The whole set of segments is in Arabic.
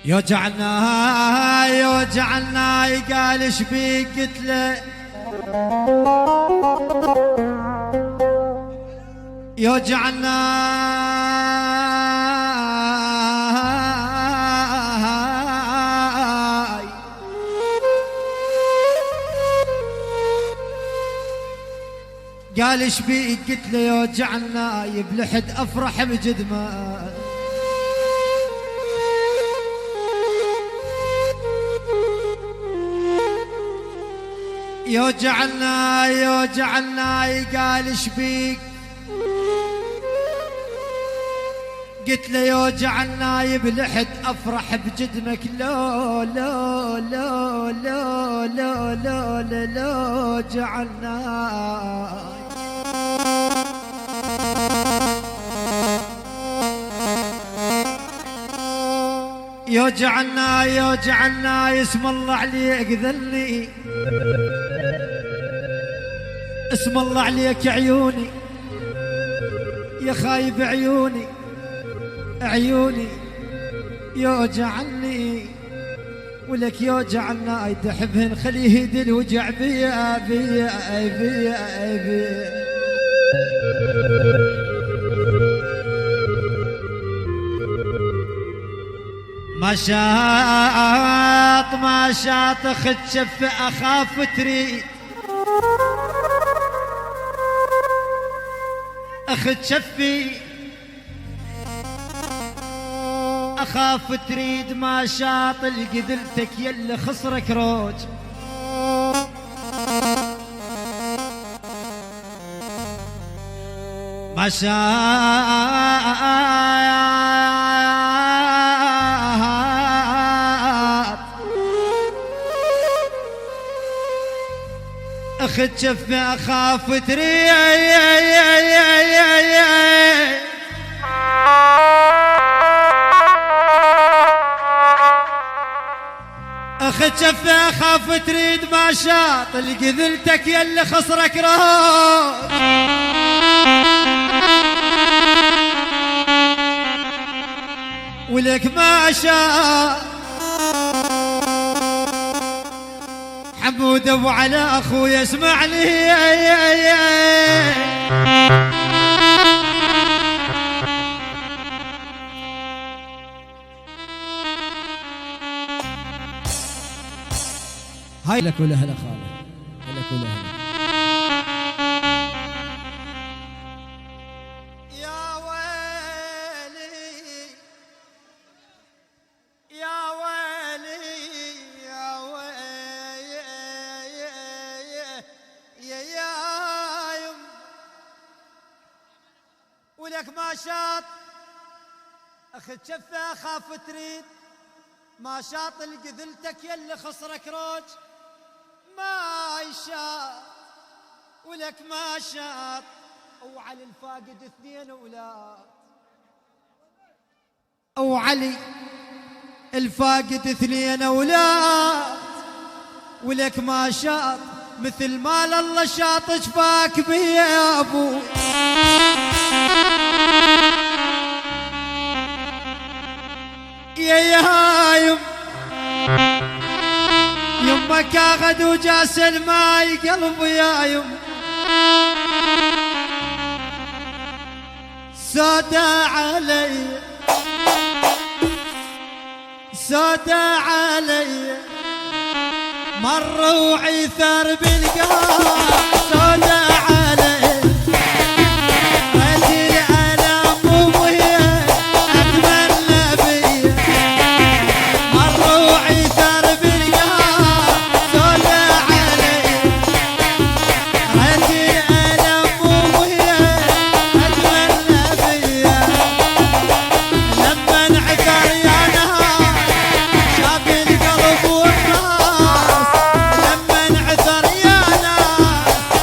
يوجعنا يوجعنا قال ايش بيك قلت له يوجعنا قال ايش بيك قلت له يوجعنا يبلحد افرح بجدمه يوجعنا يوجعنا قال ايش بيك قلت له يوجعنا يبلحد افرح بجدمك لو لو لو لو لو لو لو جعلنا يوجعنا يوجعنا اسم الله عليك ذلي اسم الله عليك عيوني يا خايب عيوني عيوني يوجعني ولك يوجعنا تحبهن خليه يهدي الوجع بيا بيا بيا بيا ما شاط ما شاط اخذ شف اخاف تريد اخذ شفي اخاف تريد ما شاط القدرتك يلي خسرك روج ما شاط اخذ شفي اخاف تريد اخذ شفي اخاف تريد ما شاط القذلتك يلي خسرك روج ولك ما شاط حمود ابو على اخوي اسمعني هاي لك ولا هلا خاله لك ولا هلا يا ويلي يا ويلي يا ويلي يا يم ولك ما شاط اخذ شفه اخاف تريد ما شاط القذلتك يلي خسرك روج ما يشاط ولك ما شاط وعلي الفاقد اثنين اولاد وعلي الفاقد اثنين اولاد ولك ما شاط مثل مال الله شاط شفاك بي يا ابو يا يم يمك اخذ وجاس الماي قلبي يا يم سودا علي سودا علي مر وعثر بالقاع سودا علي رجل الام وهي اتمنى بي مر وعثر بالقاع سودا علي رجل الام وهي اتمنى بي لما انعثر يا نهار شاف القلب والراس لما انعثر يا ناس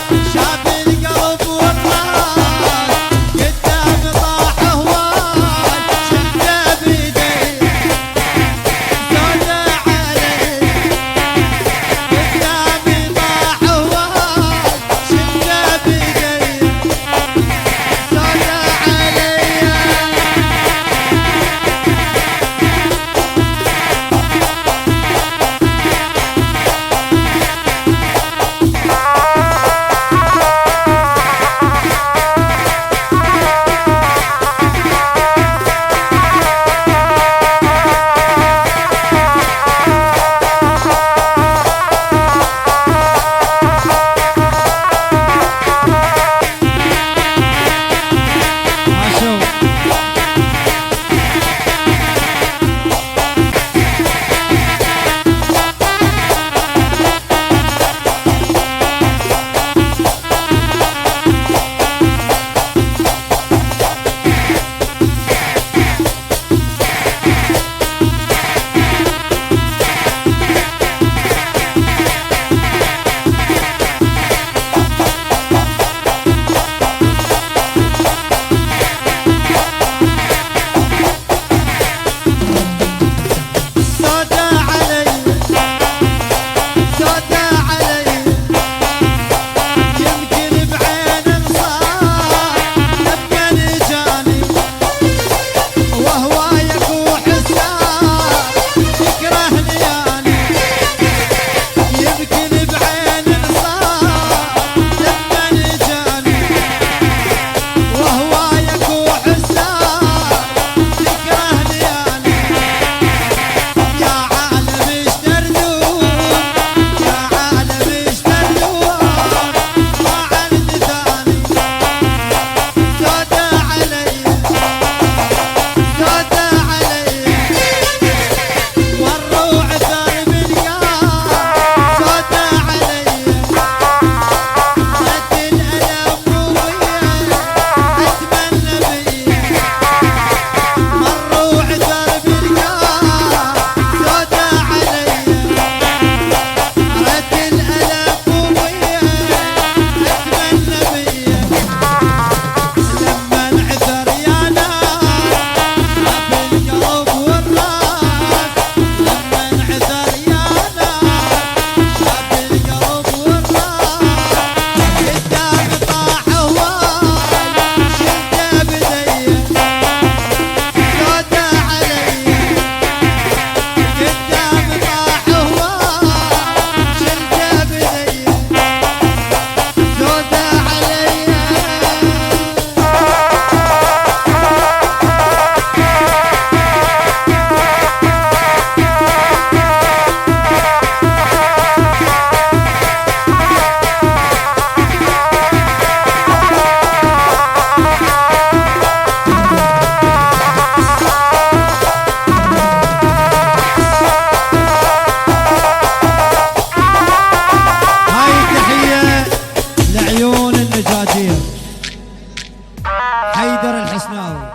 لعيون النجادية حيدر الحسناوي.